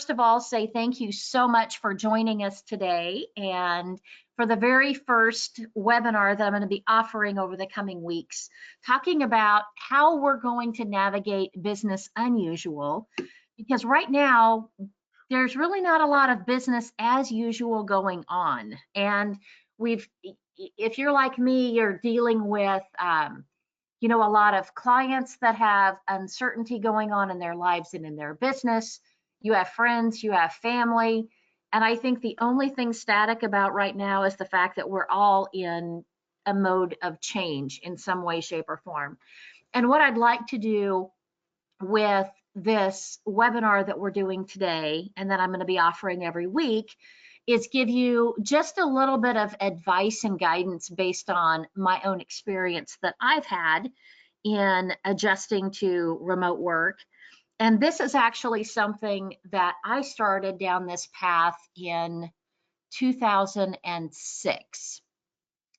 first of all say thank you so much for joining us today and for the very first webinar that I'm going to be offering over the coming weeks, talking about how we're going to navigate business unusual, because right now there's really not a lot of business as usual going on. And if you're like me, you're dealing with a lot of clients that have uncertainty going on in their lives and in their business. You have friends, you have family. And I think the only thing static about right now is the fact that we're all in a mode of change in some way, shape, or form. And what I'd like to do with this webinar that we're doing today, and that I'm going to be offering every week, is give you just a little bit of advice and guidance based on my own experience that I've had in adjusting to remote work. And this is actually something that I started down this path in 2006.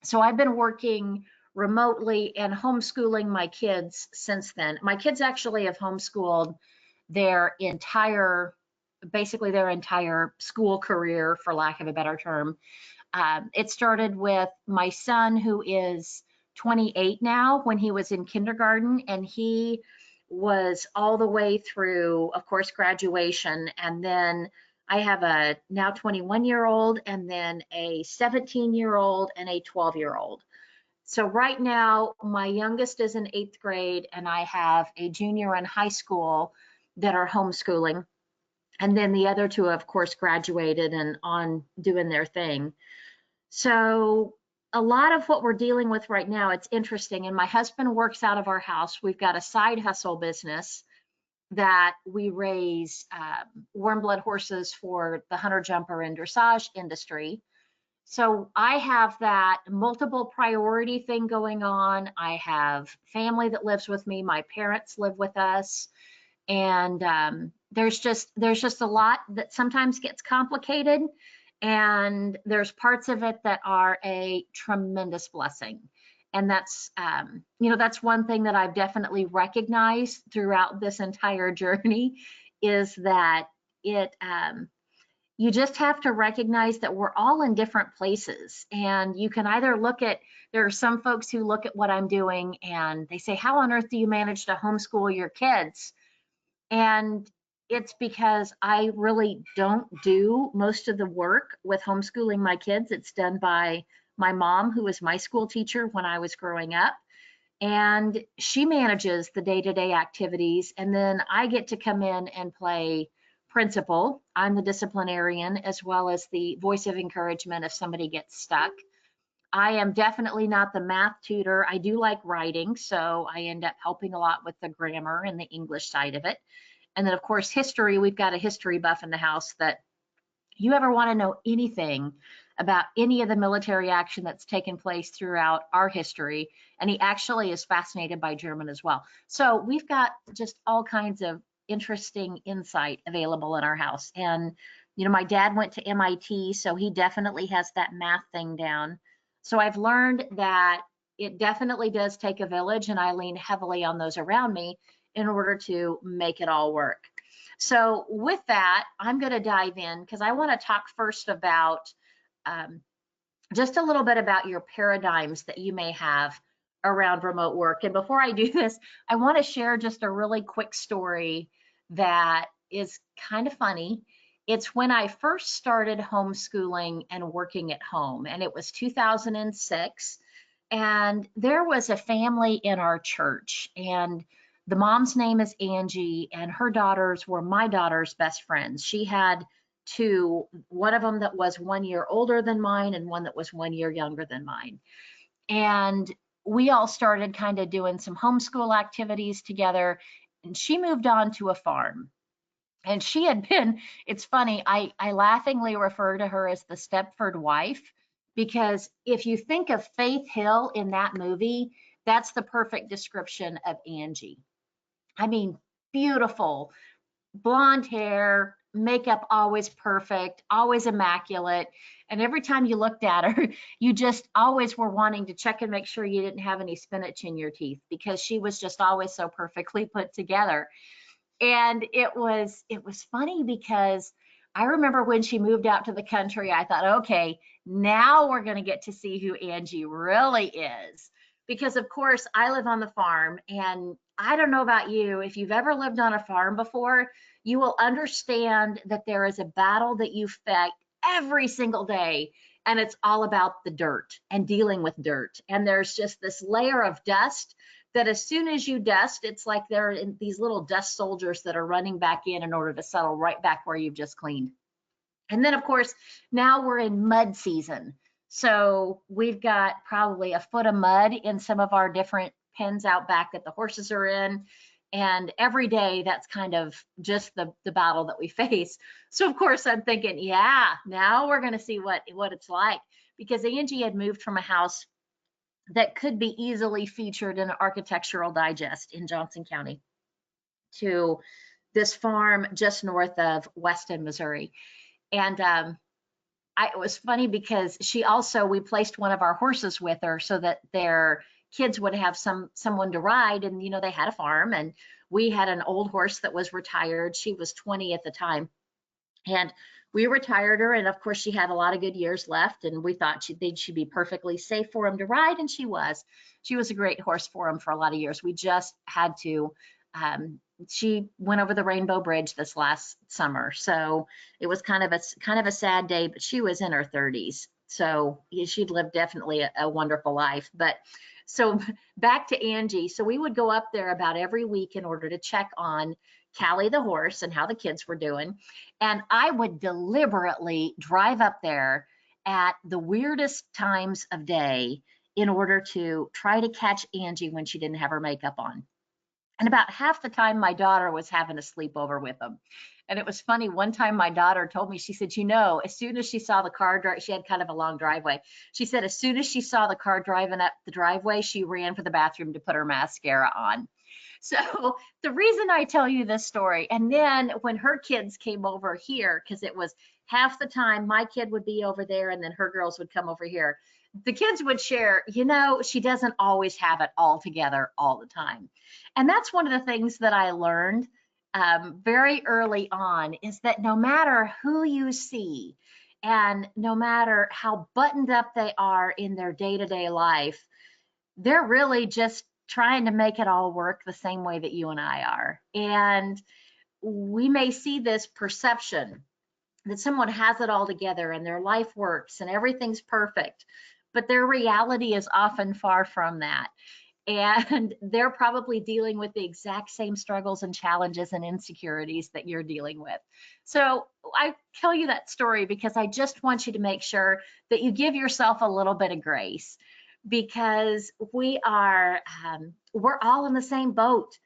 So I've been working remotely and homeschooling my kids since then. My kids actually have homeschooled basically their entire school career, for lack of a better term. It started with my son, who is 28 now, when he was in kindergarten, and he was all the way through, of course, graduation. And then I have a now 21-year-old, and then a 17-year-old and a 12-year-old. So right now, my youngest is in 8th grade, and I have a junior in high school that are homeschooling. And then the other two, of course, graduated and on doing their thing. So a lot of what we're dealing with right now, it's interesting. And my husband works out of our house. We've got a side hustle business that we raise warm blood horses for the hunter jumper and dressage industry. So I have that multiple priority thing going on. I have family that lives with me. My parents live with us. And there's just a lot that sometimes gets complicated, and there's parts of it that are a tremendous blessing. And that's that's one thing that I've definitely recognized throughout this entire journey, is that you just have to recognize that we're all in different places. And you can either there are some folks who look at what I'm doing and they say, how on earth do you manage to homeschool your kids? And it's because I really don't do most of the work with homeschooling my kids. It's done by my mom, who was my school teacher when I was growing up. And she manages the day-to-day activities. And then I get to come in and play principal. I'm the disciplinarian, as well as the voice of encouragement if somebody gets stuck. I am definitely not the math tutor. I do like writing, so I end up helping a lot with the grammar and the English side of it. And then, of course, history. We've got a history buff in the house that you ever want to know anything about any of the military action that's taken place throughout our history. And he actually is fascinated by German as well. So we've got just all kinds of interesting insight available in our house. And, my dad went to MIT, so he definitely has that math thing down. So I've learned that it definitely does take a village, and I lean heavily on those around me in order to make it all work. So with that, I'm going to dive in, because I want to talk first about just a little bit about your paradigms that you may have around remote work. And before I do this, I want to share just a really quick story that is kind of funny. It's when I first started homeschooling and working at home, and it was 2006. And there was a family in our church, and the mom's name is Angie, and her daughters were my daughter's best friends. She had two, one of them that was 1 year older than mine and one that was 1 year younger than mine. And we all started kind of doing some homeschool activities together, and she moved on to a farm. And she had been, it's funny, I laughingly refer to her as the Stepford wife, because if you think of Faith Hill in that movie, that's the perfect description of Angie. I mean, beautiful, blonde hair, makeup always perfect, always immaculate. And every time you looked at her, you just always were wanting to check and make sure you didn't have any spinach in your teeth, because she was just always so perfectly put together. And it was funny because I remember when she moved out to the country, I thought, okay, now we're going to get to see who Angie really is. Because of course I live on the farm, and I don't know about you, if you've ever lived on a farm before, you will understand that there is a battle that you fight every single day, and it's all about the dirt and dealing with dirt. And there's just this layer of dust that as soon as you dust, it's like there are these little dust soldiers that are running back in order to settle right back where you've just cleaned. And then of course, now we're in mud season. So we've got probably a foot of mud in some of our different pens out back that the horses are in. And every day that's kind of just the battle that we face. So of course I'm thinking, yeah, now we're going to see what it's like, because Angie had moved from a house that could be easily featured in an architectural digest in Johnson County to this farm just north of Weston, Missouri. And it was funny because we placed one of our horses with her so that their kids would have someone to ride. And, they had a farm, and we had an old horse that was retired. She was 20 at the time. And we retired her, and of course she had a lot of good years left, and we thought she'd be perfectly safe for him to ride, and she was a great horse for him for a lot of years. We just had to she went over the Rainbow Bridge this last summer, so it was kind of a sad day, but she was in her 30s, so she'd lived definitely a wonderful life. But so back to Angie. So we would go up there about every week in order to check on Callie the horse and how the kids were doing. And I would deliberately drive up there at the weirdest times of day in order to try to catch Angie when she didn't have her makeup on. And about half the time my daughter was having a sleepover with them. And it was funny, one time my daughter told me, she said, as soon as she saw the car drive, she had kind of a long driveway. She said, as soon as she saw the car driving up the driveway, she ran for the bathroom to put her mascara on. So the reason I tell you this story, and then when her kids came over here, because it was half the time my kid would be over there and then her girls would come over here, the kids would share, she doesn't always have it all together all the time. And that's one of the things that I learned very early on, is that no matter who you see and no matter how buttoned up they are in their day-to-day life, they're really just trying to make it all work the same way that you and I are. And we may see this perception that someone has it all together and their life works and everything's perfect, but their reality is often far from that. And they're probably dealing with the exact same struggles and challenges and insecurities that you're dealing with. So I tell you that story because I just want you to make sure that you give yourself a little bit of grace, because we're all in the same boat,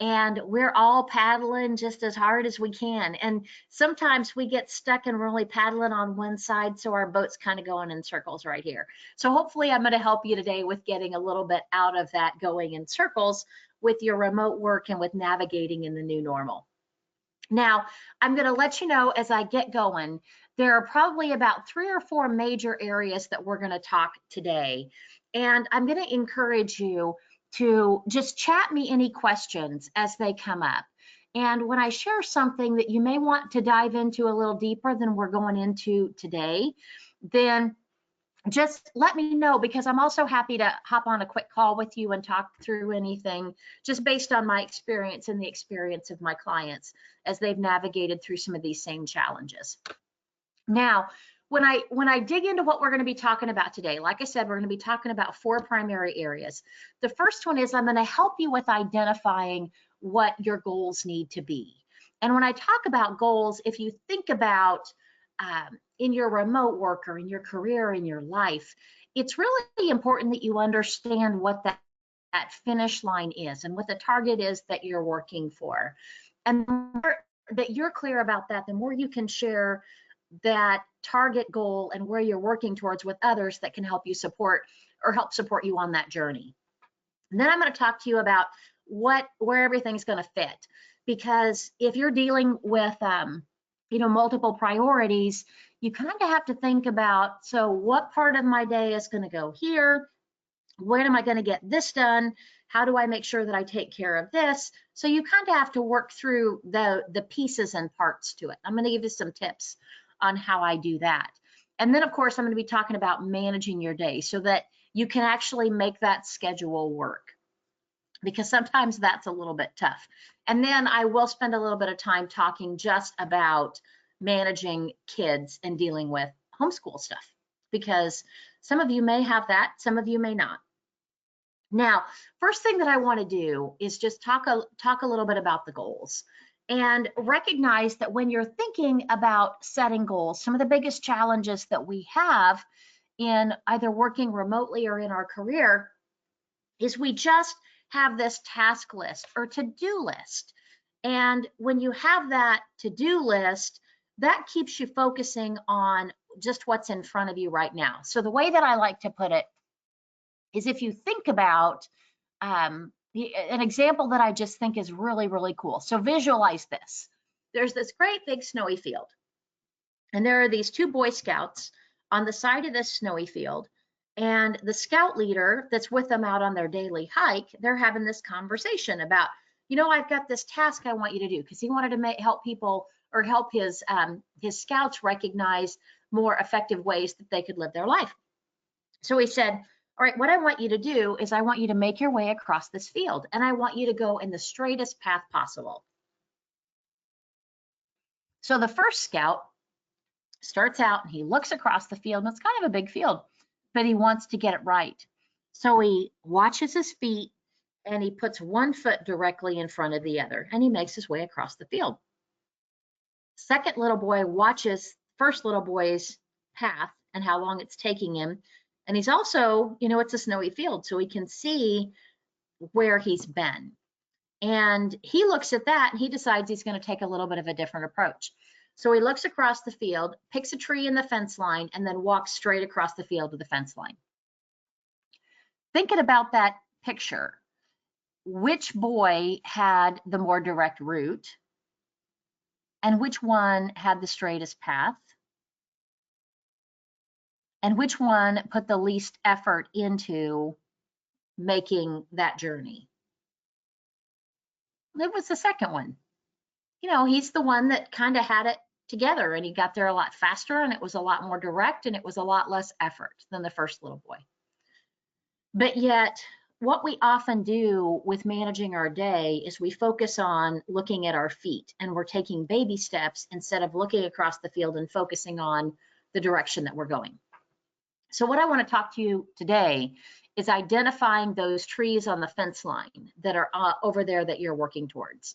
and we're all paddling just as hard as we can. And sometimes we get stuck and we're only paddling on one side, so our boat's kind of going in circles right here. So hopefully I'm going to help you today with getting a little bit out of that going in circles with your remote work and with navigating in the new normal. Now, I'm going to let you know as I get going, there are probably about 3 or 4 major areas that we're going to talk today. And I'm going to encourage you to just chat me any questions as they come up. And when I share something that you may want to dive into a little deeper than we're going into today, then just let me know, because I'm also happy to hop on a quick call with you and talk through anything just based on my experience and the experience of my clients as they've navigated through some of these same challenges. Now, when I dig into what we're going to be talking about today, like I said, we're going to be talking about 4 primary areas. The first one is I'm going to help you with identifying what your goals need to be. And when I talk about goals, if you think about in your remote work or in your career, in your life, it's really important that you understand what that finish line is and what the target is that you're working for. And the more that you're clear about that, the more you can share that target goal and where you're working towards with others that can help you support you on that journey. And then I'm going to talk to you about where everything's going to fit, because if you're dealing with multiple priorities, you kind of have to think about, so what part of my day is going to go here? When am I going to get this done? How do I make sure that I take care of this? So you kind of have to work through the pieces and parts to it. I'm going to give you some tips on how I do that. And then, of course, I'm going to be talking about managing your day so that you can actually make that schedule work, because sometimes that's a little bit tough. And then I will spend a little bit of time talking just about managing kids and dealing with homeschool stuff, because some of you may have that, some of you may not. Now, first thing that I want to do is just talk a little bit about the goals, and recognize that when you're thinking about setting goals, some of the biggest challenges that we have in either working remotely or in our career is we just have this task list or to-do list. And when you have that to-do list, that keeps you focusing on just what's in front of you right now. So the way that I like to put it is, if you think about an example that I just think is really, really cool. So visualize this. There's this great big snowy field, and there are these two Boy Scouts on the side of this snowy field, and the scout leader that's with them out on their daily hike, they're having this conversation about, I've got this task I want you to do, because he wanted to help people, or help his scouts recognize more effective ways that they could live their life. So he said, all right, what I want you to do is I want you to make your way across this field, and I want you to go in the straightest path possible. So the first scout starts out and he looks across the field, and it's kind of a big field, but he wants to get it right. So he watches his feet, and he puts one foot directly in front of the other, and he makes his way across the field. Second little boy watches first little boy's path and how long it's taking him. And he's also, it's a snowy field, so he can see where he's been. And he looks at that and he decides he's going to take a little bit of a different approach. So he looks across the field, picks a tree in the fence line, and then walks straight across the field to the fence line. Thinking about that picture, which boy had the more direct route, and which one had the straightest path, and which one put the least effort into making that journey? It was the second one. He's the one that kind of had it together, and he got there a lot faster, and it was a lot more direct, and it was a lot less effort than the first little boy. But yet, what we often do with managing our day is we focus on looking at our feet, and we're taking baby steps instead of looking across the field and focusing on the direction that we're going. So what I want to talk to you today is identifying those trees on the fence line that are over there that you're working towards.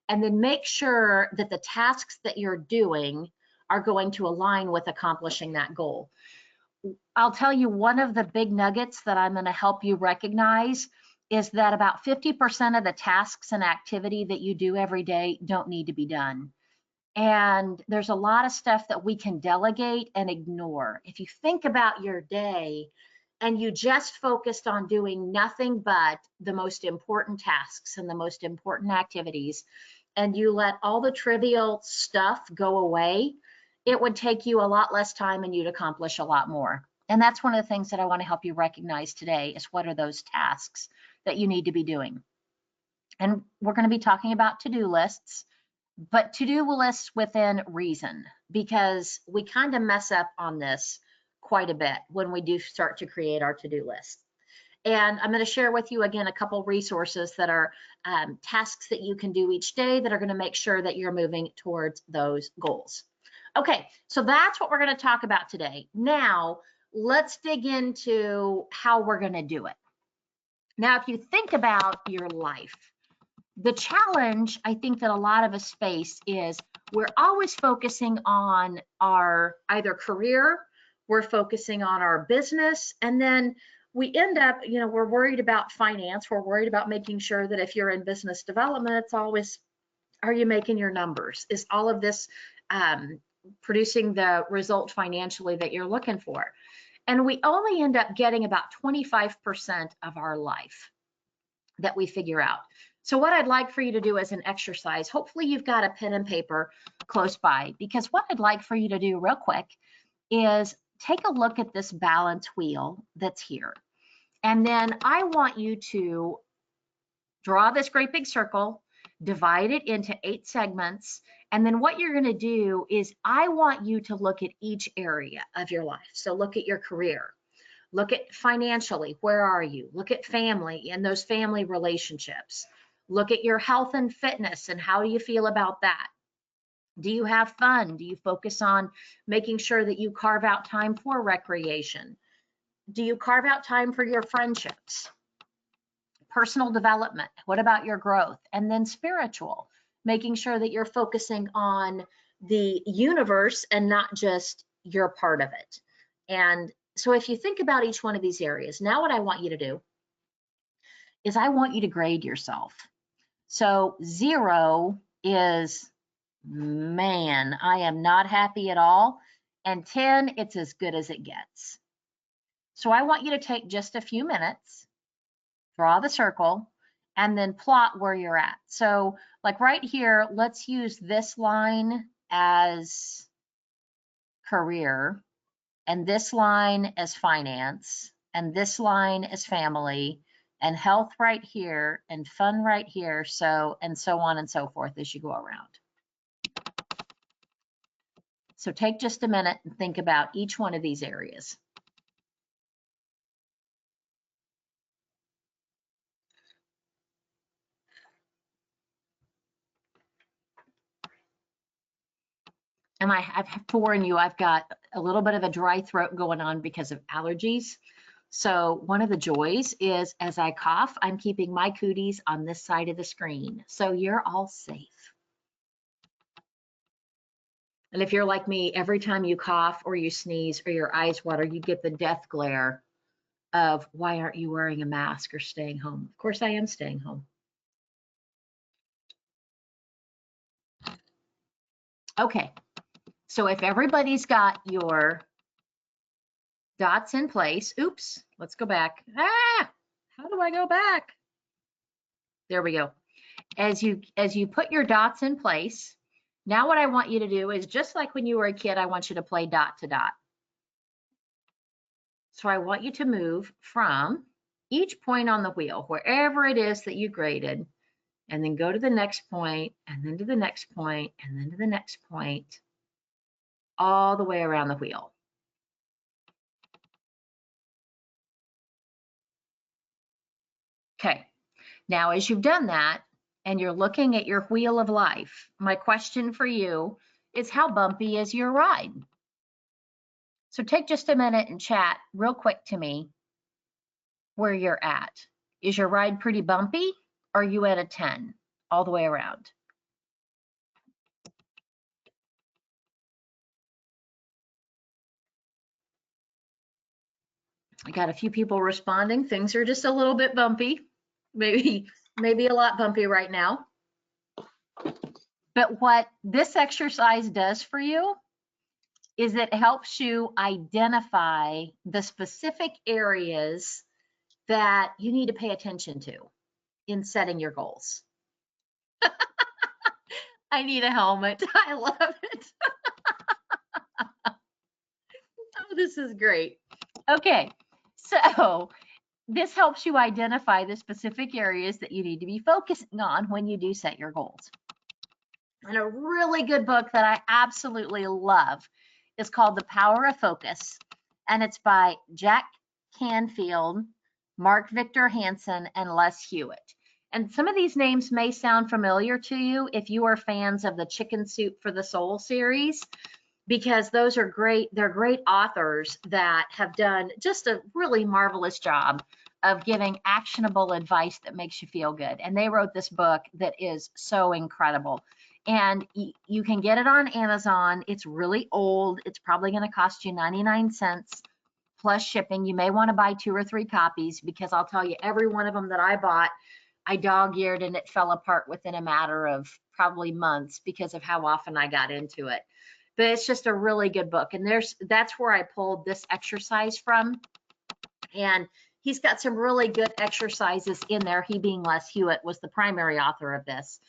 And then make sure that the tasks that you're doing are going to align with accomplishing that goal. I'll tell you, one of the big nuggets that I'm going to help you recognize is that about 50% of the tasks and activity that you do every day don't need to be done. And there's a lot of stuff that we can delegate and ignore. If you think about your day and you just focused on doing nothing but the most important tasks and the most important activities, and you let all the trivial stuff go away, it would take you a lot less time and you'd accomplish a lot more. And that's one of the things that I want to help you recognize today, is what are those tasks that you need to be doing. And we're going to be talking about to-do lists, but to-do lists within reason, because we kind of mess up on this quite a bit when we do start to create our to-do list. And I'm going to share with you again a couple resources that are tasks that you can do each day that are going to make sure that you're moving towards those goals. Okay, so that's what we're going to talk about today. Now, let's dig into how we're going to do it. Now, if you think about your life, the challenge I think that a lot of us face is we're always focusing on our either career, we're focusing on our business, and then we end up, we're worried about finance, we're worried about making sure that if you're in business development, it's always, are you making your numbers? Is all of this producing the result financially that you're looking for? And we only end up getting about 25% of our life that we figure out. So what I'd like for you to do as an exercise, hopefully you've got a pen and paper close by, because what I'd like for you to do real quick is take a look at this balance wheel that's here. And then I want you to Draw this great big circle, divide it into 8 segments, and then what you're going to do is I want you to look at each area of your life. So look at your career, look at financially, where are you? Look at family and those family relationships. Look at your health and fitness and how do you feel about that? Do you have fun? Do you focus on making sure that you carve out time for recreation? Do you carve out time for your friendships? Personal development, what about your growth? And then spiritual, making sure that you're focusing on the universe and not just your part of it. And so if you think about each one of these areas, now what I want you to do is I want you to grade yourself. So 0 is, man, I am not happy at all. And 10, it's as good as it gets. So I want you to take just a few minutes, draw the circle, and then plot where you're at. So like right here, let's use this line as career, and this line as finance, and this line as family, and health right here, and fun right here, so, and so on and so forth as you go around. So take just a minute and think about each one of these areas. And I've to warn you, I've got a little bit of a dry throat going on because of allergies. So one of the joys is as I cough, I'm keeping my cooties on this side of the screen. So you're all safe. And if you're like me, every time you cough or you sneeze or your eyes water, you get the death glare of why aren't you wearing a mask or staying home? Of course I am staying home. Okay, so if everybody's got your dots in place, oops, let's go back. How do I go back? There we go. As you put your dots in place, now what I want you to do is just like when you were a kid, I want you to play dot to dot. So I want you to move from each point on the wheel, wherever it is that you graded, and then go to the next point, and then to the next point, and then to the next point, all the way around the wheel. Okay, now as you've done that, and you're looking at your wheel of life, my question for you is how bumpy is your ride? So take just a minute and chat real quick to me where you're at. Is your ride pretty bumpy? Or are you at a 10 all the way around? I got a few people responding. Things are just a little bit bumpy, maybe a lot bumpy right now. But what this exercise does for you is it helps you identify the specific areas that you need to pay attention to in setting your goals. I need a helmet. I love it. Oh, this is great. Okay, so this helps you identify the specific areas that you need to be focusing on when you do set your goals. And a really good book that I absolutely love is called The Power of Focus, and it's by Jack Canfield, Mark Victor Hansen, and Les Hewitt. And some of these names may sound familiar to you if you are fans of the Chicken Soup for the Soul series, because those are great. They're great authors that have done just a really marvelous job of giving actionable advice that makes you feel good. And they wrote this book that is so incredible. And you can get it on Amazon. It's really old. It's probably going to cost you 99 cents plus shipping. You may want to buy 2 or 3 copies, because I'll tell you, every one of them that I bought, I dog-eared and it fell apart within a matter of probably months because of how often I got into it. But it's just a really good book. And that's where I pulled this exercise from. And he's got some really good exercises in there. He, being Les Hewitt, was the primary author of this.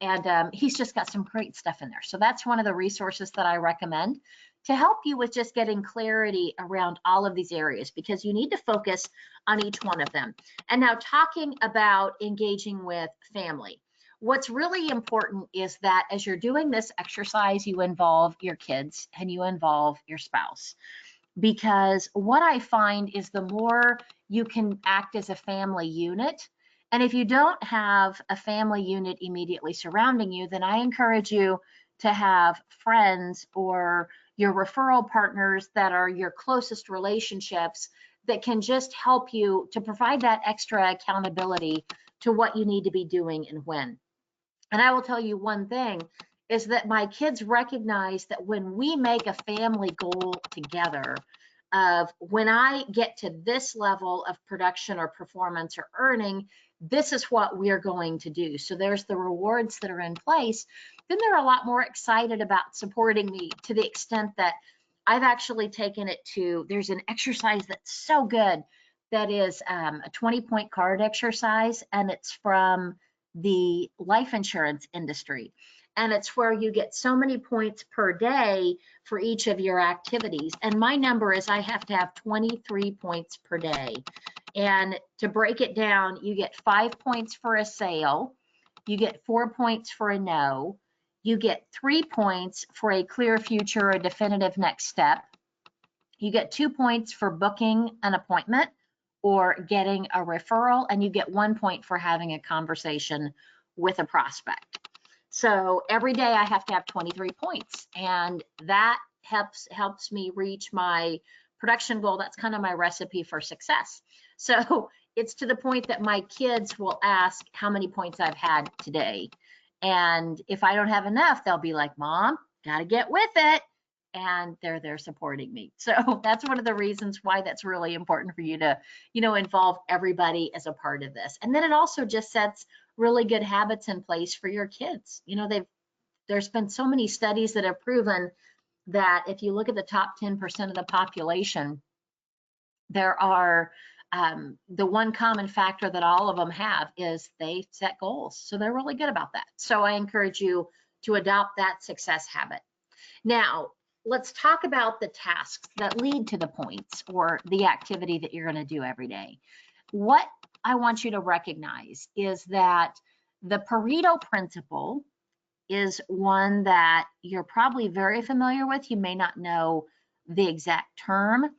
And he's just got some great stuff in there. So that's one of the resources that I recommend to help you with just getting clarity around all of these areas, because you need to focus on each one of them. And now, talking about engaging with family, what's really important is that as you're doing this exercise, you involve your kids and you involve your spouse. Because what I find is the more you can act as a family unit, and if you don't have a family unit immediately surrounding you, then I encourage you to have friends or your referral partners that are your closest relationships that can just help you to provide that extra accountability to what you need to be doing and when. And I will tell you one thing is that my kids recognize that when we make a family goal together of when I get to this level of production or performance or earning, this is what we're going to do. So there's the rewards that are in place. Then they're a lot more excited about supporting me, to the extent that I've actually taken it to, there's an exercise that's so good that is a 20-point card exercise, and it's from the life insurance industry. And it's where you get so many points per day for each of your activities. And my number is I have to have 23 points per day. And to break it down, you get 5 points for a sale, you get 4 points for a no, you get 3 points for a clear future, a definitive next step, you get 2 points for booking an appointment or getting a referral, and you get 1 point for having a conversation with a prospect. So every day I have to have 23 points, and that helps me reach my production goal. That's kind of my recipe for success. So it's to the point that my kids will ask how many points I've had today. And if I don't have enough, they'll be like, Mom, gotta get with it. And they're there supporting me. So that's one of the reasons why that's really important for you to, involve everybody as a part of this. And then it also just sets really good habits in place for your kids. There's been so many studies that have proven that if you look at the top 10% of the population, there are the one common factor that all of them have is they set goals. So they're really good about that. So I encourage you to adopt that success habit. Now, let's talk about the tasks that lead to the points or the activity that you're going to do every day. What I want you to recognize is that the Pareto principle is one that you're probably very familiar with. You may not know the exact term,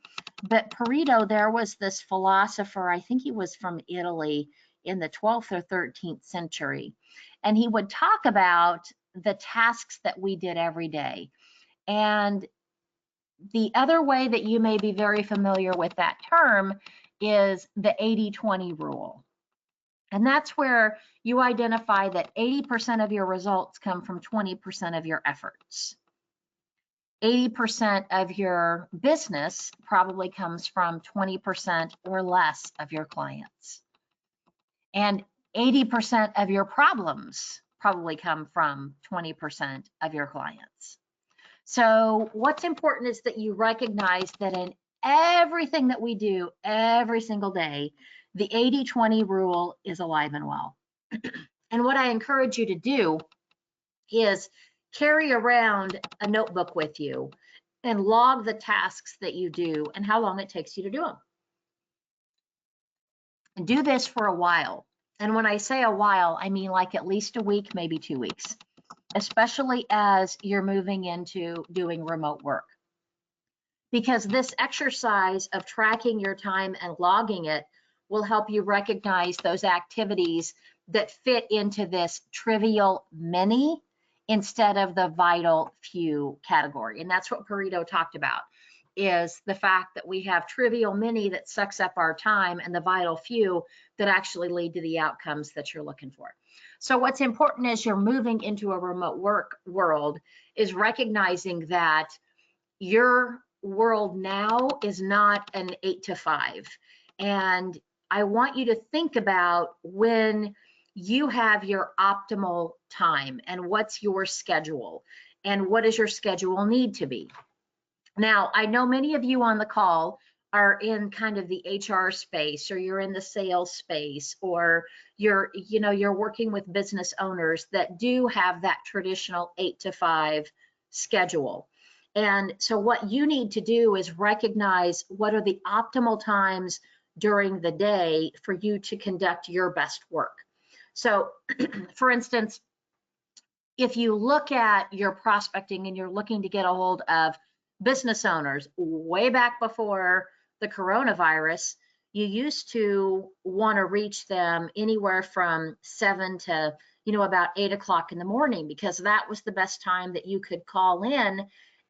but Pareto, there was this philosopher, I think he was from Italy in the 12th or 13th century, and he would talk about the tasks that we did every day. And the other way that you may be very familiar with that term is the 80-20 rule. And that's where you identify that 80% of your results come from 20% of your efforts. 80% of your business probably comes from 20% or less of your clients. And 80% of your problems probably come from 20% of your clients. So what's important is that you recognize that in everything that we do every single day, the 80-20 rule is alive and well. And what I encourage you to do is carry around a notebook with you and log the tasks that you do and how long it takes you to do them. And do this for a while. And when I say a while, I mean like at least a week, maybe 2 weeks, especially as you're moving into doing remote work. Because this exercise of tracking your time and logging it will help you recognize those activities that fit into this trivial many instead of the vital few category. And that's what Pareto talked about, is the fact that we have trivial many that sucks up our time and the vital few that actually lead to the outcomes that you're looking for. So what's important as you're moving into a remote work world is recognizing that your world now is not an 8 to 5. And I want you to think about when you have your optimal time and what's your schedule and what does your schedule need to be. Now, I know many of you on the call are in kind of the HR space, or you're in the sales space, or you're working with business owners that do have that traditional 8 to 5 schedule. And so what you need to do is recognize what are the optimal times during the day for you to conduct your best work. So for instance, if you look at your prospecting and you're looking to get a hold of business owners way back before the coronavirus, you used to want to reach them anywhere from 7 to about 8 o'clock in the morning, because that was the best time that you could call in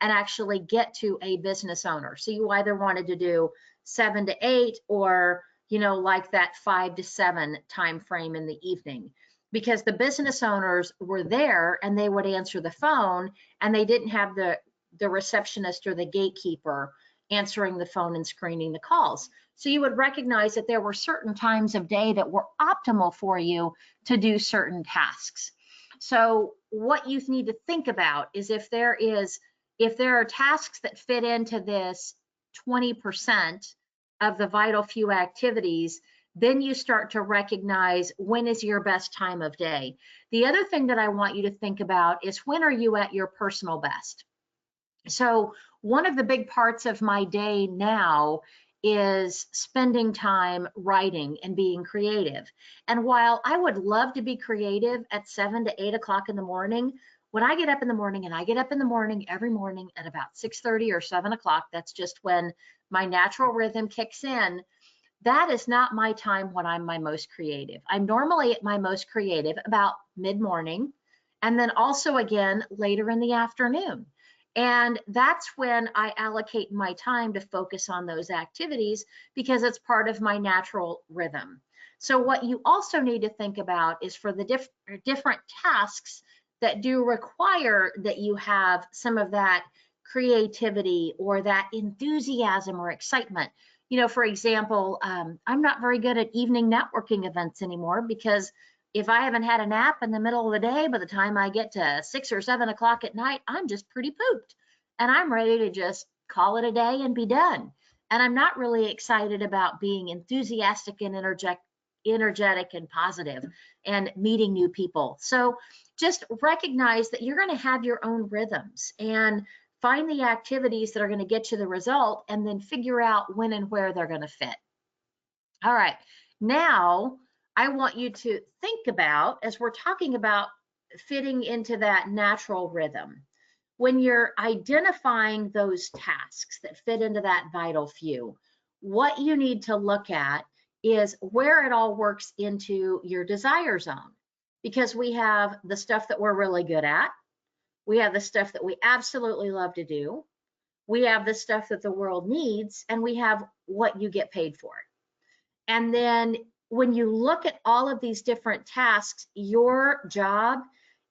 and actually get to a business owner. So you either wanted to do 7 to 8, or like that 5 to 7 time frame in the evening, because the business owners were there and they would answer the phone, and they didn't have the receptionist or the gatekeeper answering the phone and screening the calls. So you would recognize that there were certain times of day that were optimal for you to do certain tasks. So what you need to think about is if there are tasks that fit into this 20% of the vital few activities, then you start to recognize when is your best time of day. The other thing that I want you to think about is, when are you at your personal best? So one of the big parts of my day now is spending time writing and being creative. And while I would love to be creative at 7 to 8 o'clock in the morning, when I get up in the morning, and I get up in the morning every morning at about 6:30 or 7 o'clock, that's just when my natural rhythm kicks in. That is not my time when I'm my most creative. I'm normally at my most creative about mid-morning, and then also again later in the afternoon. And that's when I allocate my time to focus on those activities, because it's part of my natural rhythm. So what you also need to think about is, for the different tasks that do require that you have some of that creativity or that enthusiasm or excitement. For example, I'm not very good at evening networking events anymore, because if I haven't had a nap in the middle of the day, by the time I get to 6 or 7 o'clock at night, I'm just pretty pooped. And I'm ready to just call it a day and be done. And I'm not really excited about being enthusiastic and energetic and positive and meeting new people. So just recognize that you're going to have your own rhythms, and find the activities that are going to get you the result, and then figure out when and where they're going to fit. All right, now I want you to think about, as we're talking about fitting into that natural rhythm, when you're identifying those tasks that fit into that vital few, what you need to look at is where it all works into your desire zone. Because we have the stuff that we're really good at, we have the stuff that we absolutely love to do, we have the stuff that the world needs, and we have what you get paid for. And then when you look at all of these different tasks, your job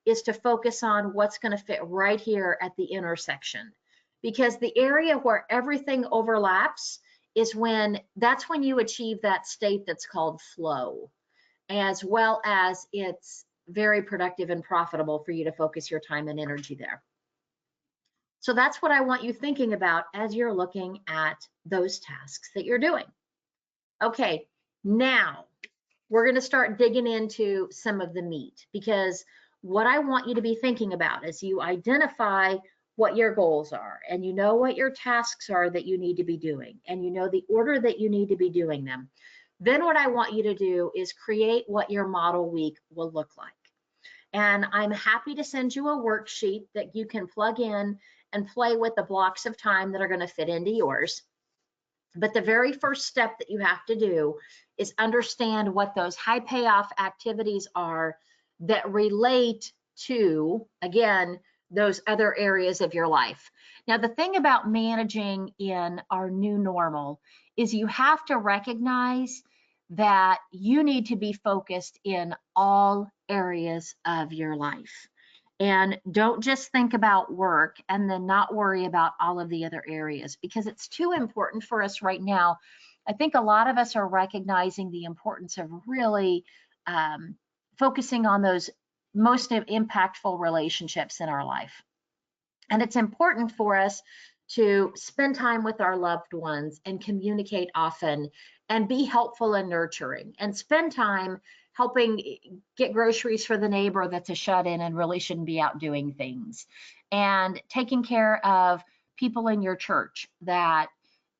is to focus on what's going to fit right here at the intersection. Because the area where everything overlaps is that's when you achieve that state that's called flow, as well as it's very productive and profitable for you to focus your time and energy there. So that's what I want you thinking about as you're looking at those tasks that you're doing. Okay, now we're going to start digging into some of the meat, because what I want you to be thinking about as you identify what your goals are, and you know what your tasks are that you need to be doing, and you know the order that you need to be doing them, then what I want you to do is create what your model week will look like. And I'm happy to send you a worksheet that you can plug in and play with the blocks of time that are going to fit into yours. But the very first step that you have to do is understand what those high payoff activities are that relate to, again, those other areas of your life. Now, the thing about managing in our new normal is you have to recognize that you need to be focused in all areas of your life. And don't just think about work and then not worry about all of the other areas, because it's too important for us right now. I think a lot of us are recognizing the importance of really focusing on those most impactful relationships in our life. And it's important for us to spend time with our loved ones and communicate often and be helpful and nurturing and spend time helping get groceries for the neighbor that's a shut-in and really shouldn't be out doing things, and taking care of people in your church that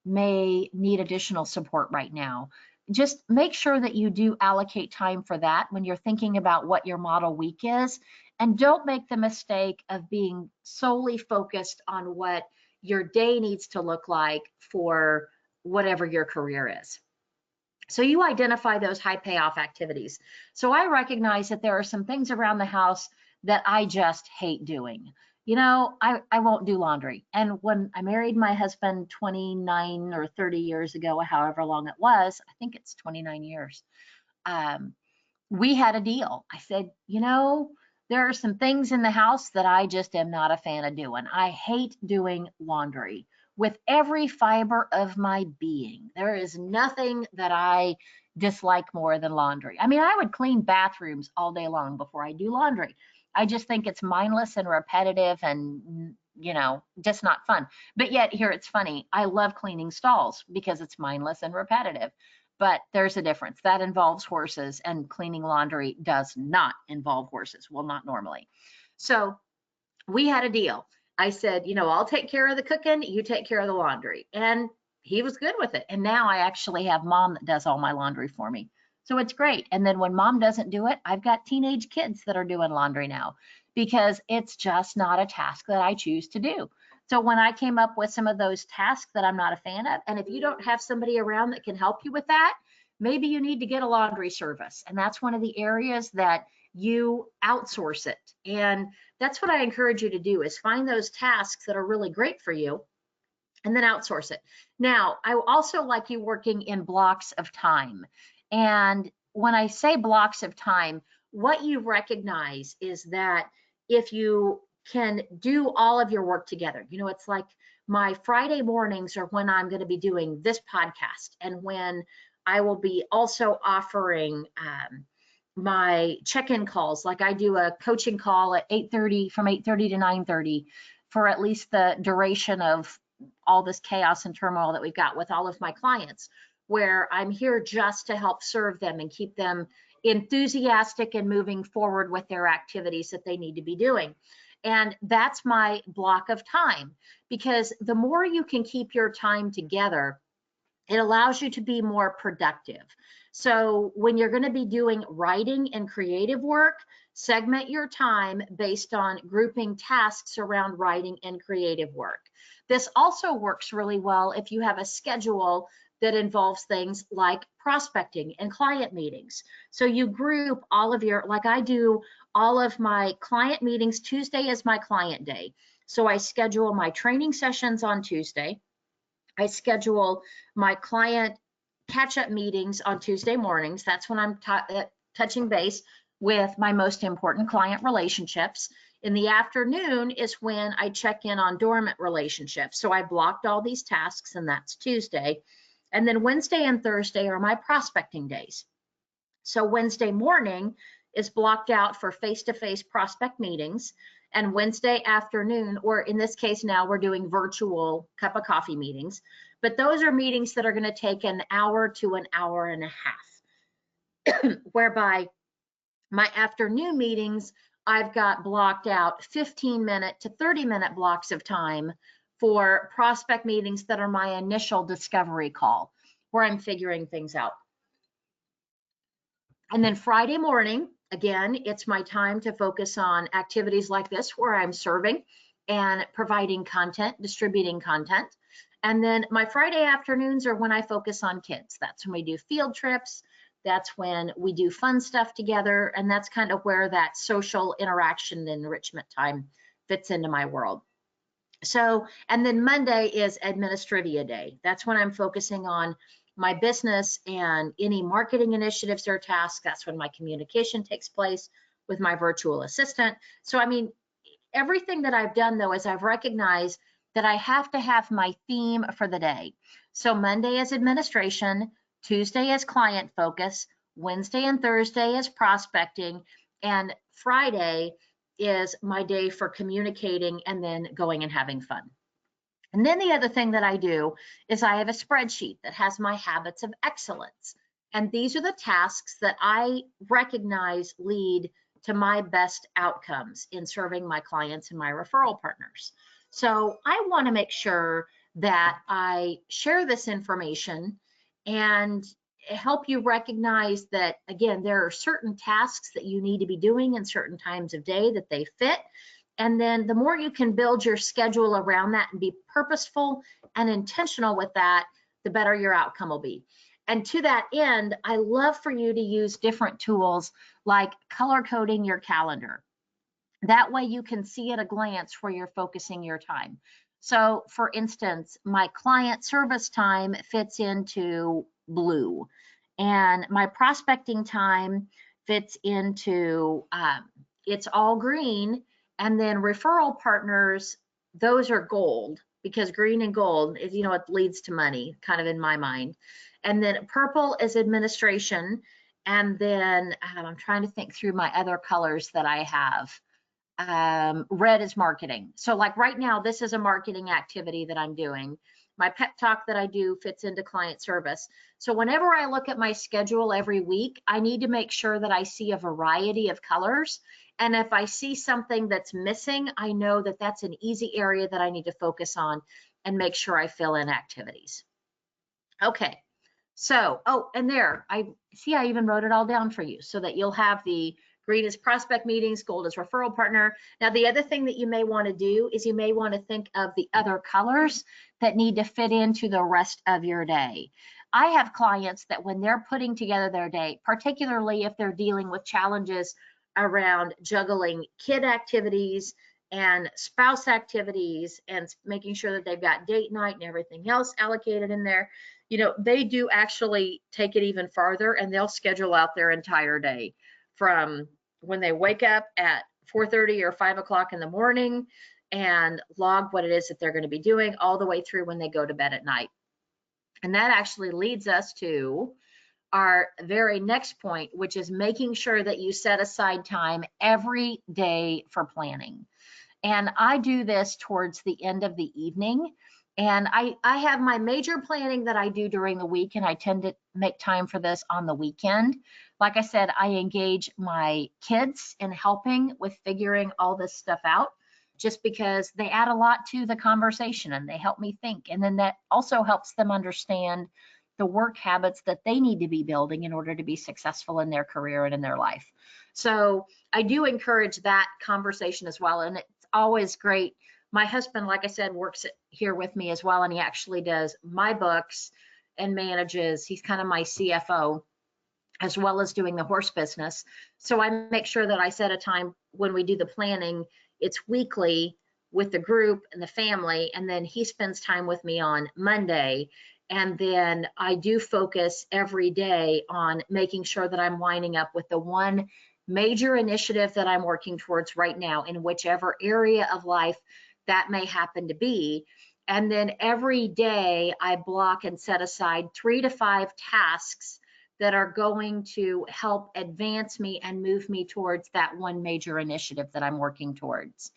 may need additional support right now. Just make sure that you do allocate time for that when you're thinking about what your model week is, and don't make the mistake of being solely focused on what your day needs to look like for whatever your career is. So you identify those high payoff activities. So I recognize that there are some things around the house that I just hate doing. You know, I won't do laundry. And when I married my husband 29 or 30 years ago, however long it was, I think it's 29 years, we had a deal. I said, you know, there are some things in the house that I just am not a fan of doing. I hate doing laundry with every fiber of my being. There is nothing that I dislike more than laundry. I mean, I would clean bathrooms all day long before I do laundry. I just think it's mindless and repetitive and, you know, just not fun. But yet here it's funny. I love cleaning stalls because it's mindless and repetitive. But there's a difference. That involves horses, and cleaning laundry does not involve horses. Well, not normally. So we had a deal. I said, you know, I'll take care of the cooking, you take care of the laundry. And he was good with it. And now I actually have mom that does all my laundry for me. So it's great. And then when mom doesn't do it, I've got teenage kids that are doing laundry now, because it's just not a task that I choose to do. So when I came up with some of those tasks that I'm not a fan of, and if you don't have somebody around that can help you with that, maybe you need to get a laundry service. And that's one of the areas that you outsource it. And that's what I encourage you to do, is find those tasks that are really great for you and then outsource it. Now, I also like you working in blocks of time. And when I say blocks of time, what you recognize is that if you can do all of your work together, you know, it's like my Friday mornings are when I'm going to be doing this podcast, and when I will be also offering my check-in calls. Like I do a coaching call at 8:30, from 8:30 to 9:30 for at least the duration of all this chaos and turmoil that we've got with all of my clients, where I'm here just to help serve them and keep them enthusiastic and moving forward with their activities that they need to be doing. And that's my block of time, because the more you can keep your time together, it allows you to be more productive. So when you're going to be doing writing and creative work, segment your time based on grouping tasks around writing and creative work. This also works really well if you have a schedule that involves things like prospecting and client meetings. So you group all of your, like I do all of my client meetings. Tuesday is my client day. So I schedule my training sessions on Tuesday. I schedule my client catch-up meetings on Tuesday mornings. That's when I'm touching base with my most important client relationships. In the afternoon is when I check in on dormant relationships. So I blocked all these tasks, and that's Tuesday. And then Wednesday and Thursday are my prospecting days. So Wednesday morning is blocked out for face-to-face prospect meetings. And Wednesday afternoon, or in this case now we're doing virtual cup of coffee meetings, but those are meetings that are going to take an hour to an hour and a half, whereby my afternoon meetings, I've got blocked out 15-minute to 30-minute blocks of time for prospect meetings that are my initial discovery call, where I'm figuring things out. And then Friday morning, again, it's my time to focus on activities like this, where I'm serving and providing content, distributing content. And then my Friday afternoons are when I focus on kids. That's when we do field trips. That's when we do fun stuff together. And that's kind of where that social interaction and enrichment time fits into my world. So, and then Monday is Administrivia Day. That's when I'm focusing on my business and any marketing initiatives or tasks. That's when my communication takes place with my virtual assistant. So, I mean, everything that I've done though is I've recognized that I have to have my theme for the day. So Monday is administration, Tuesday is client focus, Wednesday and Thursday is prospecting, and Friday is my day for communicating and then going and having fun. And then the other thing that I do is I have a spreadsheet that has my habits of excellence. And these are the tasks that I recognize lead to my best outcomes in serving my clients and my referral partners. So I want to make sure that I share this information and help you recognize that, again, there are certain tasks that you need to be doing in certain times of day that they fit. And then the more you can build your schedule around that and be purposeful and intentional with that, the better your outcome will be. And to that end, I love for you to use different tools like color coding your calendar. That way you can see at a glance where you're focusing your time. So for instance, my client service time fits into blue, and my prospecting time fits into, it's all green, and then referral partners, those are gold, because green and gold is, you know, it leads to money, kind of in my mind. And then purple is administration, and then I'm trying to think through my other colors that I have. Red is marketing. So like right now, this is a marketing activity that I'm doing. My pep talk that I do fits into client service. So whenever I look at my schedule every week, I need to make sure that I see a variety of colors. And if I see something that's missing, I know that that's an easy area that I need to focus on and make sure I fill in activities. Okay. So, oh, and there, I see I even wrote it all down for you so that you'll have the green is prospect meetings, gold is referral partner. Now, the other thing that you may want to do is you may want to think of the other colors that need to fit into the rest of your day. I have clients that when they're putting together their day, particularly if they're dealing with challenges around juggling kid activities and spouse activities and making sure that they've got date night and everything else allocated in there, you know, they do actually take it even farther, and they'll schedule out their entire day from when they wake up at 4:30 or 5 o'clock in the morning and log what it is that they're going to be doing all the way through when they go to bed at night. And that actually leads us to our very next point, which is making sure that you set aside time every day for planning. And I do this towards the end of the evening. And I have my major planning that I do during the week, and I tend to make time for this on the weekend. Like I said, I engage my kids in helping with figuring all this stuff out, just because they add a lot to the conversation and they help me think. And then that also helps them understand the work habits that they need to be building in order to be successful in their career and in their life. So I do encourage that conversation as well. And it's always great. My husband, like I said, works here with me as well, and he actually does my books and manages, he's kind of my CFO, as well as doing the horse business. So I make sure that I set a time when we do the planning, it's weekly with the group and the family, and then he spends time with me on Monday. And then I do focus every day on making sure that I'm lining up with the one major initiative that I'm working towards right now in whichever area of life that may happen to be. And then every day I block and set aside 3 to 5 tasks that are going to help advance me and move me towards that one major initiative that I'm working towards.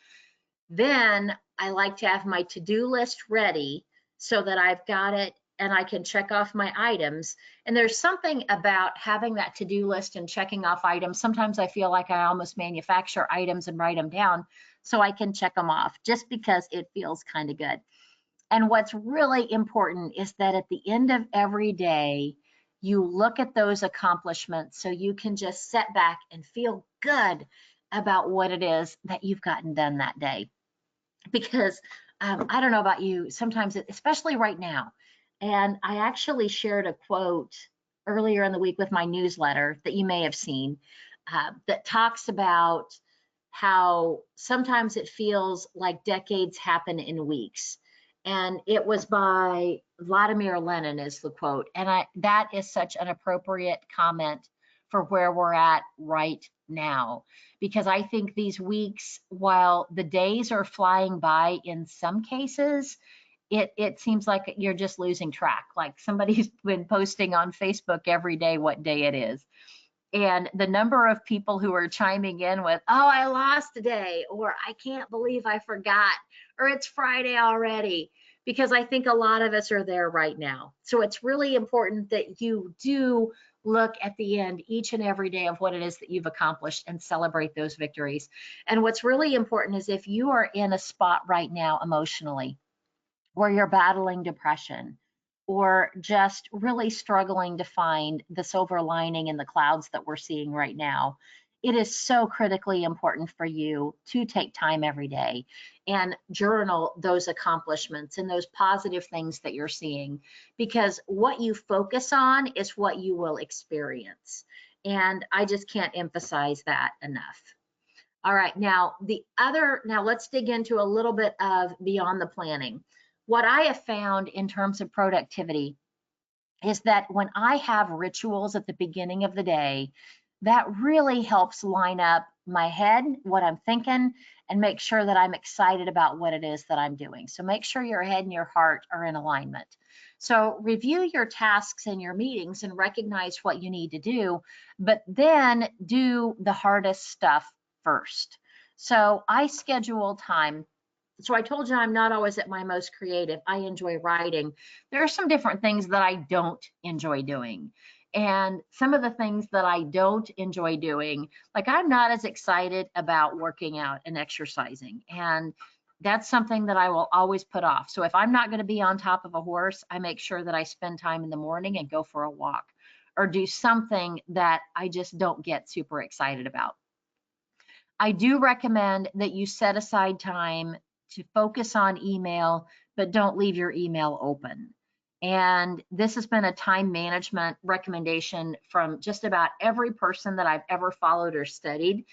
Then I like to have my to-do list ready so that I've got it and I can check off my items. And there's something about having that to-do list and checking off items. Sometimes I feel like I almost manufacture items and write them down so I can check them off, just because it feels kind of good. And what's really important is that at the end of every day, you look at those accomplishments so you can just sit back and feel good about what it is that you've gotten done that day. Because I don't know about you, sometimes, especially right now, and I actually shared a quote earlier in the week with my newsletter that you may have seen, that talks about how sometimes it feels like decades happen in weeks. And it was by Vladimir Lenin is the quote. And that is such an appropriate comment for where we're at right now. Because I think these weeks, while the days are flying by in some cases, it seems like you're just losing track. Like somebody's been posting on Facebook every day what day it is. And the number of people who are chiming in with, oh, I lost a day, or I can't believe I forgot, or it's Friday already. because I think a lot of us are there right now. So it's really important that you do look at the end each and every day of what it is that you've accomplished and celebrate those victories. And what's really important is if you are in a spot right now emotionally where you're battling depression or just really struggling to find the silver lining in the clouds that we're seeing right now, it is so critically important for you to take time every day and journal those accomplishments and those positive things that you're seeing, because what you focus on is what you will experience. And I just can't emphasize that enough. All right, now let's dig into a little bit of beyond the planning. What I have found in terms of productivity is that when I have rituals at the beginning of the day, that really helps line up my head, what I'm thinking, and make sure that I'm excited about what it is that I'm doing. So make sure your head and your heart are in alignment. So review your tasks and your meetings and recognize what you need to do, but then do the hardest stuff first. So I schedule time. So I told you I'm not always at my most creative. I enjoy writing. There are some different things that I don't enjoy doing. And some of the things that I don't enjoy doing, like I'm not as excited about working out and exercising. And that's something that I will always put off. So if I'm not going to be on top of a horse, I make sure that I spend time in the morning and go for a walk or do something that I just don't get super excited about. I do recommend that you set aside time to focus on email, but don't leave your email open. And this has been a time management recommendation from just about every person that I've ever followed or studied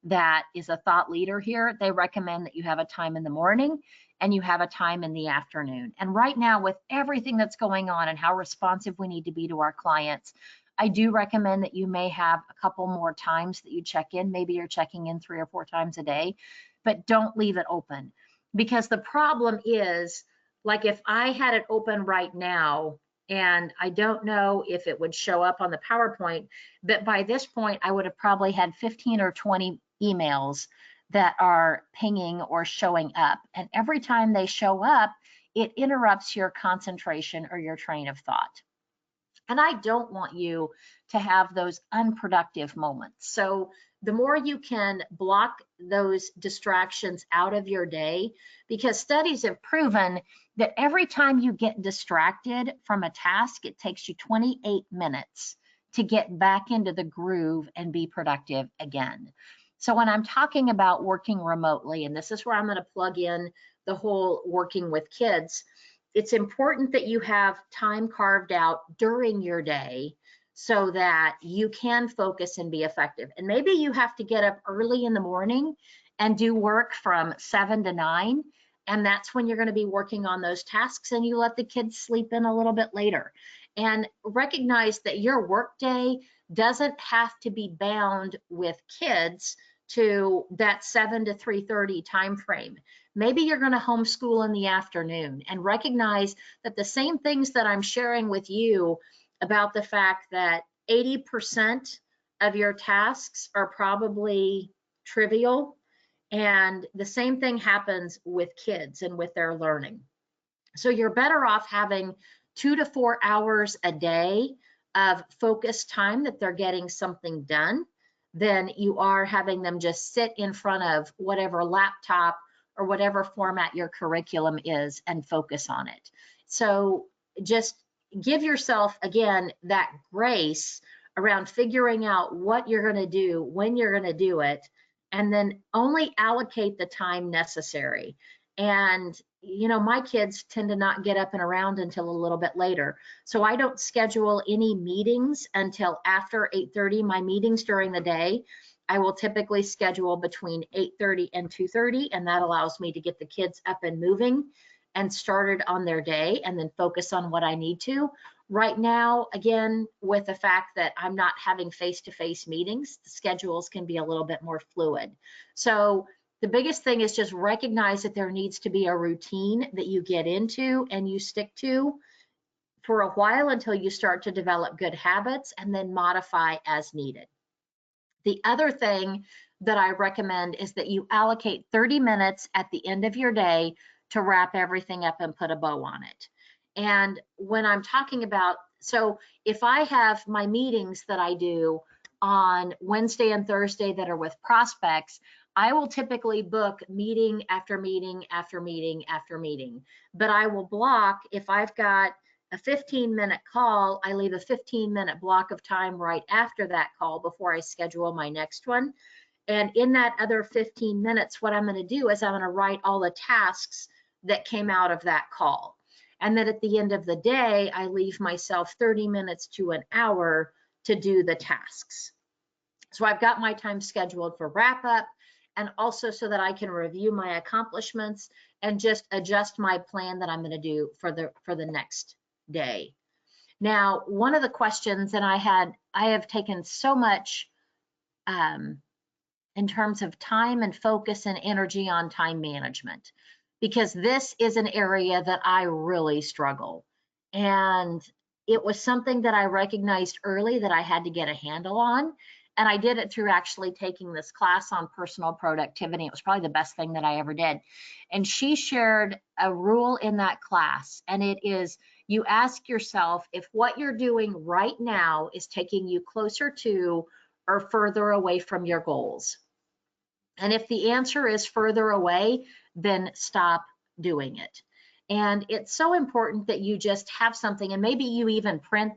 that is a thought leader here. They recommend that you have a time in the morning and you have a time in the afternoon. And right now, with everything that's going on and how responsive we need to be to our clients, I do recommend that you may have a couple more times that you check in. Maybe you're checking in 3 or 4 times a day, but don't leave it open, because the problem is, like if I had it open right now, and I don't know if it would show up on the PowerPoint, but by this point, I would have probably had 15 or 20 emails that are pinging or showing up. And every time they show up, it interrupts your concentration or your train of thought. And I don't want you to have those unproductive moments. So the more you can block those distractions out of your day, because studies have proven that every time you get distracted from a task, it takes you 28 minutes to get back into the groove and be productive again. So when I'm talking about working remotely, and this is where I'm going to plug in the whole working with kids, it's important that you have time carved out during your day so that you can focus and be effective. And maybe you have to get up early in the morning and do work from 7 to 9. And that's when you're going to be working on those tasks, and you let the kids sleep in a little bit later. And recognize that your workday doesn't have to be bound with kids to that 7 to 3:30 time frame. Maybe you're going to homeschool in the afternoon, and recognize that the same things that I'm sharing with you about the fact that 80% of your tasks are probably trivial, and the same thing happens with kids and with their learning. So you're better off having 2 to 4 hours a day of focused time that they're getting something done than you are having them just sit in front of whatever laptop or whatever format your curriculum is and focus on it. So just give yourself, again, that grace around figuring out what you're going to do, when you're going to do it, and then only allocate the time necessary. And you know, my kids tend to not get up and around until a little bit later. So I don't schedule any meetings until after 8:30. My meetings during the day, I will typically schedule between 8:30 and 2:30, and that allows me to get the kids up and moving and started on their day, and then focus on what I need to. Right now, again, with the fact that I'm not having face-to-face meetings, the schedules can be a little bit more fluid. So the biggest thing is just recognize that there needs to be a routine that you get into and you stick to for a while until you start to develop good habits, and then modify as needed. The other thing that I recommend is that you allocate 30 minutes at the end of your day to wrap everything up and put a bow on it. And when I'm talking about, so if I have my meetings that I do on Wednesday and Thursday that are with prospects, I will typically book meeting after meeting after meeting after meeting. But I will block, if I've got a 15-minute call, I leave a 15-minute block of time right after that call before I schedule my next one. And in that other 15 minutes, what I'm going to do is I'm going to write all the tasks that came out of that call. And then at the end of the day, I leave myself 30 minutes to an hour to do the tasks. So I've got my time scheduled for wrap up, and also so that I can review my accomplishments and just adjust my plan that I'm going to do for the next day. Now, one of the questions, and I have taken so much in terms of time and focus and energy on time management, because this is an area that I really struggle. And it was something that I recognized early that I had to get a handle on. And I did it through actually taking this class on personal productivity. It was probably the best thing that I ever did. And she shared a rule in that class, and it is, you ask yourself if what you're doing right now is taking you closer to or further away from your goals. And if the answer is further away, then stop doing it. And it's so important that you just have something, and maybe you even print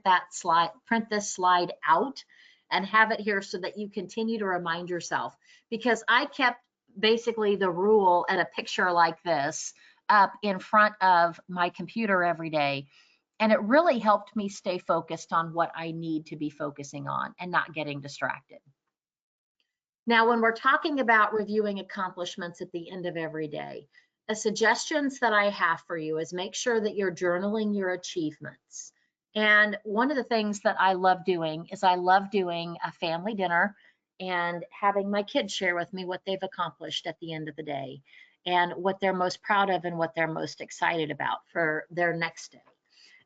this slide out and have it here so that you continue to remind yourself. Because I kept basically the rule and a picture like this up in front of my computer every day. And it really helped me stay focused on what I need to be focusing on and not getting distracted. Now, when we're talking about reviewing accomplishments at the end of every day, the suggestions that I have for you is make sure that you're journaling your achievements. And one of the things that I love doing is I love doing a family dinner and having my kids share with me what they've accomplished at the end of the day and what they're most proud of and what they're most excited about for their next day.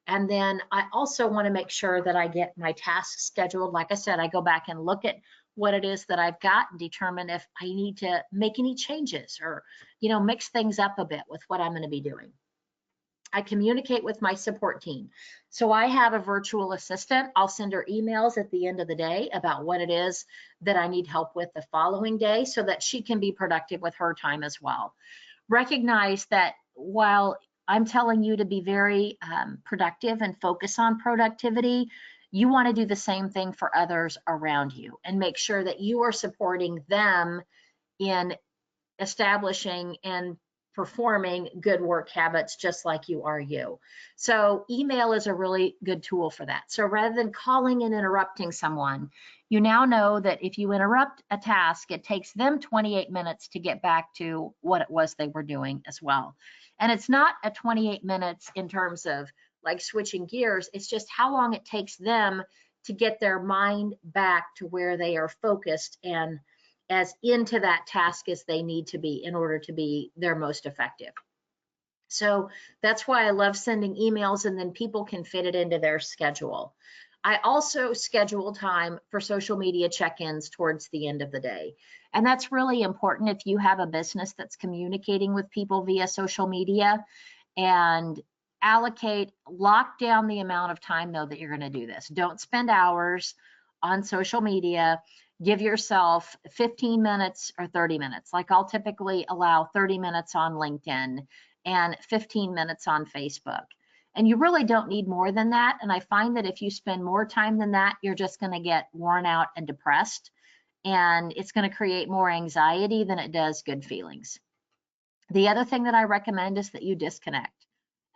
And then I also want to make sure that I get my tasks scheduled. Like I said, I go back and look at what it is that I've got and determine if I need to make any changes or, mix things up a bit with what I'm going to be doing. I communicate with my support team. So I have a virtual assistant. I'll send her emails at the end of the day about what it is that I need help with the following day so that she can be productive with her time as well. Recognize that while I'm telling you to be very productive and focus on productivity, you want to do the same thing for others around you and make sure that you are supporting them in establishing and performing good work habits just like you are you. So email is a really good tool for that. So rather than calling and interrupting someone, you now know that if you interrupt a task, it takes them 28 minutes to get back to what it was they were doing as well. And it's not a 28 minutes in terms of like switching gears, it's just how long it takes them to get their mind back to where they are focused and as into that task as they need to be in order to be their most effective. So that's why I love sending emails, and then people can fit it into their schedule. I also schedule time for social media check-ins towards the end of the day. And that's really important if you have a business that's communicating with people via social media, and lock down the amount of time though that you're going to do this. Don't spend hours on social media. Give yourself 15 minutes or 30 minutes. Like I'll typically allow 30 minutes on LinkedIn and 15 minutes on Facebook. And you really don't need more than that. And I find that if you spend more time than that, you're just going to get worn out and depressed. And it's going to create more anxiety than it does good feelings. The other thing that I recommend is that you disconnect.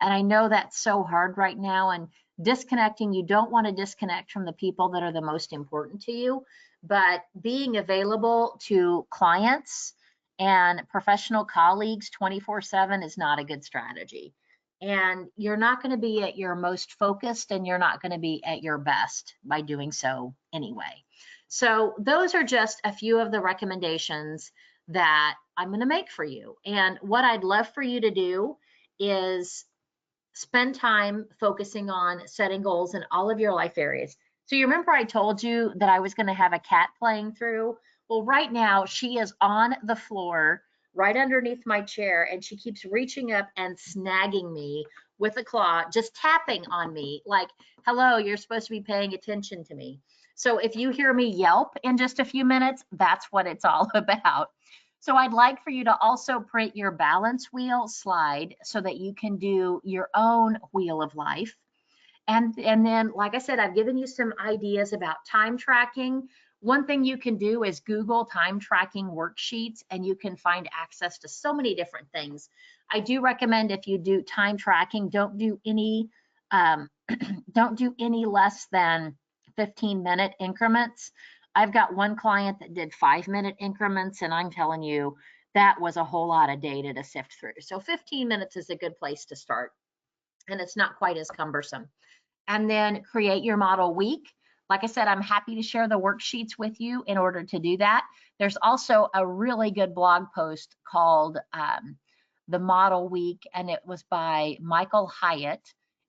And I know that's so hard right now. And disconnecting, you don't want to disconnect from the people that are the most important to you, but being available to clients and professional colleagues 24/7 is not a good strategy. And you're not going to be at your most focused, and you're not going to be at your best by doing so anyway. So those are just a few of the recommendations that I'm going to make for you. And what I'd love for you to do is spend time focusing on setting goals in all of your life areas. So you remember I told you that I was going to have a cat playing through? Well, right now she is on the floor right underneath my chair, and she keeps reaching up and snagging me with a claw, just tapping on me like, hello, you're supposed to be paying attention to me. So if you hear me yelp in just a few minutes, that's what it's all about. So I'd like for you to also print your balance wheel slide so that you can do your own wheel of life. And then, like I said, I've given you some ideas about time tracking. One thing you can do is Google time tracking worksheets, and you can find access to so many different things. I do recommend, if you do time tracking, don't do any don't do any less than 15-minute increments. I've got one client that did 5-minute increments, and I'm telling you, that was a whole lot of data to sift through. So 15 minutes is a good place to start, and it's not quite as cumbersome. And then create your model week. Like I said, I'm happy to share the worksheets with you in order to do that. There's also a really good blog post called The Model Week, and it was by Michael Hyatt.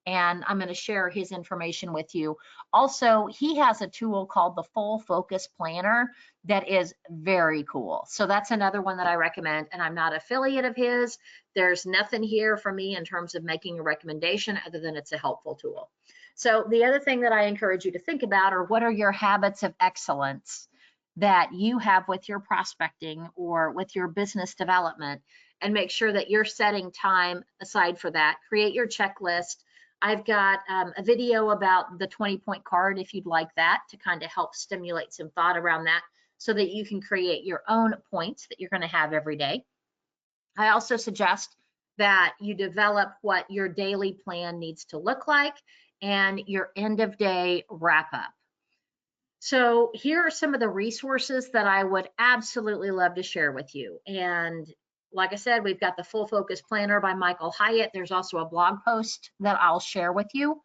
And I'm going to share his information with you. Also, he has a tool called the Full Focus Planner that is very cool. So that's another one that I recommend. And I'm not an affiliate of his. There's nothing here for me in terms of making a recommendation other than it's a helpful tool. So the other thing that I encourage you to think about are, what are your habits of excellence that you have with your prospecting or with your business development, and make sure that you're setting time aside for that. Create your checklist. I've got a video about the 20-point card if you'd like that, to kind of help stimulate some thought around that so that you can create your own points that you're going to have every day. I also suggest that you develop what your daily plan needs to look like and your end of day wrap up. So here are some of the resources that I would absolutely love to share with you. And like I said, we've got the Full Focus Planner by Michael Hyatt. There's also a blog post that I'll share with you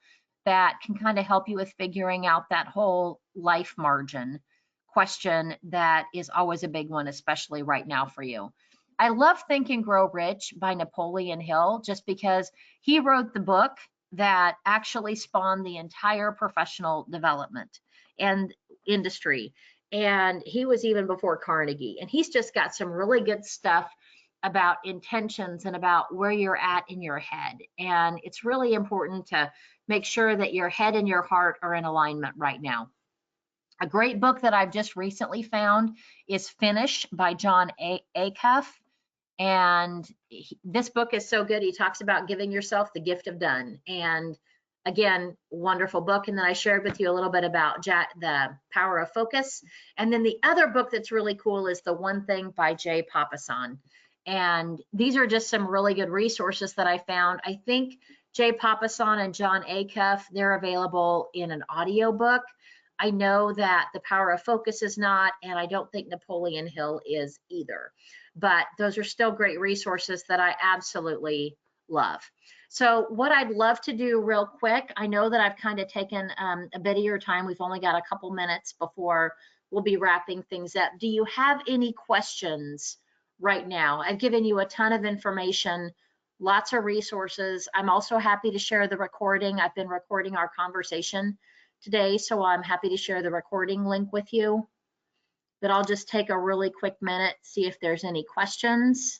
that can kind of help you with figuring out that whole life margin question that is always a big one, especially right now for you. I love Think and Grow Rich by Napoleon Hill, just because he wrote the book that actually spawned the entire professional development and industry. And he was even before Carnegie. And he's just got some really good stuff about intentions and about where you're at in your head. And it's really important to make sure that your head and your heart are in alignment right now. A great book that I've just recently found is Finish by John Acuff. And this book is so good. He talks about giving yourself the gift of done. And again, wonderful book. And then I shared with you a little bit about the power of focus. And then the other book that's really cool is The One Thing by Jay Papasan. And these are just some really good resources that I found. I think Jay Papasan and John Acuff, they're available in an audio book. I know that The Power of Focus is not, and I don't think Napoleon Hill is either. But those are still great resources that I absolutely love. So what I'd love to do real quick, I know that I've kind of taken a bit of your time. We've only got a couple minutes before we'll be wrapping things up. Do you have any questions right now? I've given you a ton of information, lots of resources. I'm also happy to share the recording. I've been recording our conversation today, so I'm happy to share the recording link with you. But I'll just take a really quick minute, see if there's any questions.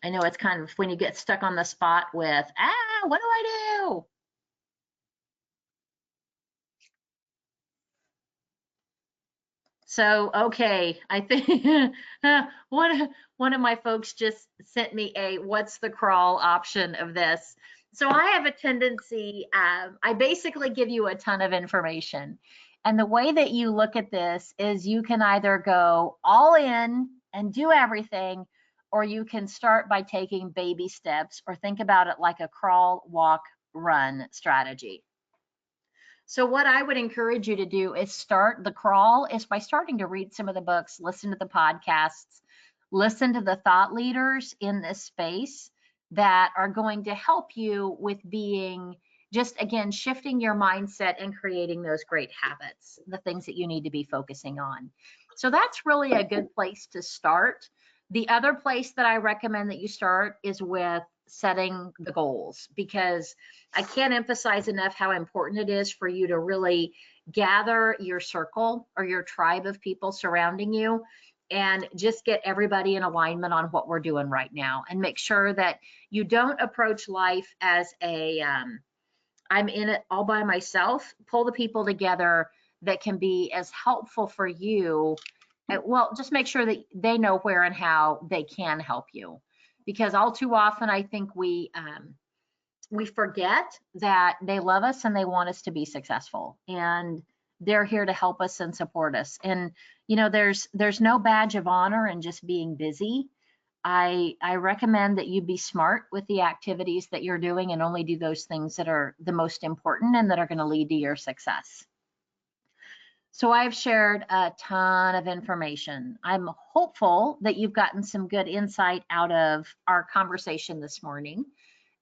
I know it's kind of when you get stuck on the spot with, what do I do? So, okay, I think one of my folks just sent me a what's the crawl option of this. So I have a tendency, I basically give you a ton of information. And the way that you look at this is you can either go all in and do everything, or you can start by taking baby steps, or think about it like a crawl, walk, run strategy. So what I would encourage you to do is start the crawl is by starting to read some of the books, listen to the podcasts, listen to the thought leaders in this space that are going to help you with being just, again, shifting your mindset and creating those great habits, the things that you need to be focusing on. So that's really a good place to start. The other place that I recommend that you start is with setting the goals, because I can't emphasize enough how important it is for you to really gather your circle or your tribe of people surrounding you and just get everybody in alignment on what we're doing right now, and make sure that you don't approach life as a I'm in it all by myself. Pull the people together that can be as helpful for you. Well, just make sure that they know where and how they can help you, because all too often I think we forget that they love us and they want us to be successful, and they're here to help us and support us. And there's no badge of honor in just being busy. I recommend that you be smart with the activities that you're doing and only do those things that are the most important and that are going to lead to your success. So I've shared a ton of information. I'm hopeful that you've gotten some good insight out of our conversation this morning.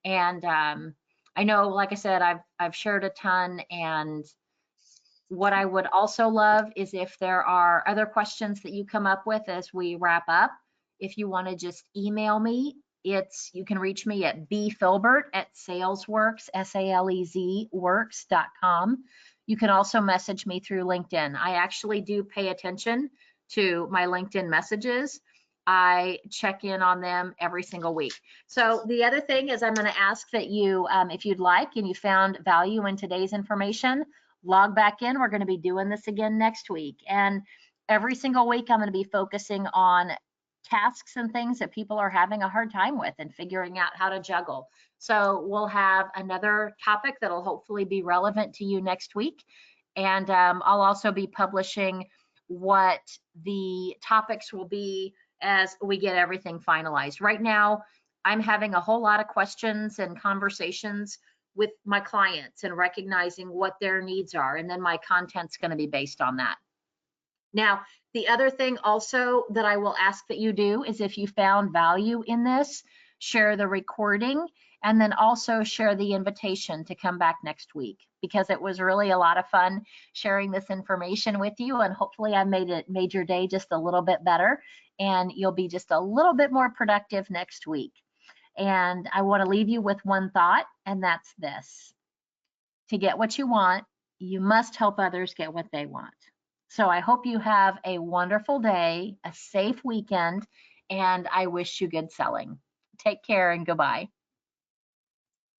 And I know, like I said, I've shared a ton. And what I would also love is if there are other questions that you come up with as we wrap up, if you want to just email me, you can reach me at bfilbert@salesworks, SALEZ works.com. You can also message me through LinkedIn. I actually do pay attention to my LinkedIn messages. I check in on them every single week. So the other thing is, I'm going to ask that you, if you'd like and you found value in today's information, log back in. We're going to be doing this again next week. And every single week, I'm going to be focusing on tasks and things that people are having a hard time with and figuring out how to juggle. So we'll have another topic that'll hopefully be relevant to you next week. And I'll also be publishing what the topics will be as we get everything finalized. Right now, I'm having a whole lot of questions and conversations with my clients and recognizing what their needs are. And then my content's going to be based on that. Now, the other thing also that I will ask that you do is, if you found value in this, share the recording, and then also share the invitation to come back next week, because it was really a lot of fun sharing this information with you. And hopefully I made your day just a little bit better, and you'll be just a little bit more productive next week. And I want to leave you with one thought, and that's this: to get what you want, you must help others get what they want. So I hope you have a wonderful day, a safe weekend, and I wish you good selling. Take care and goodbye.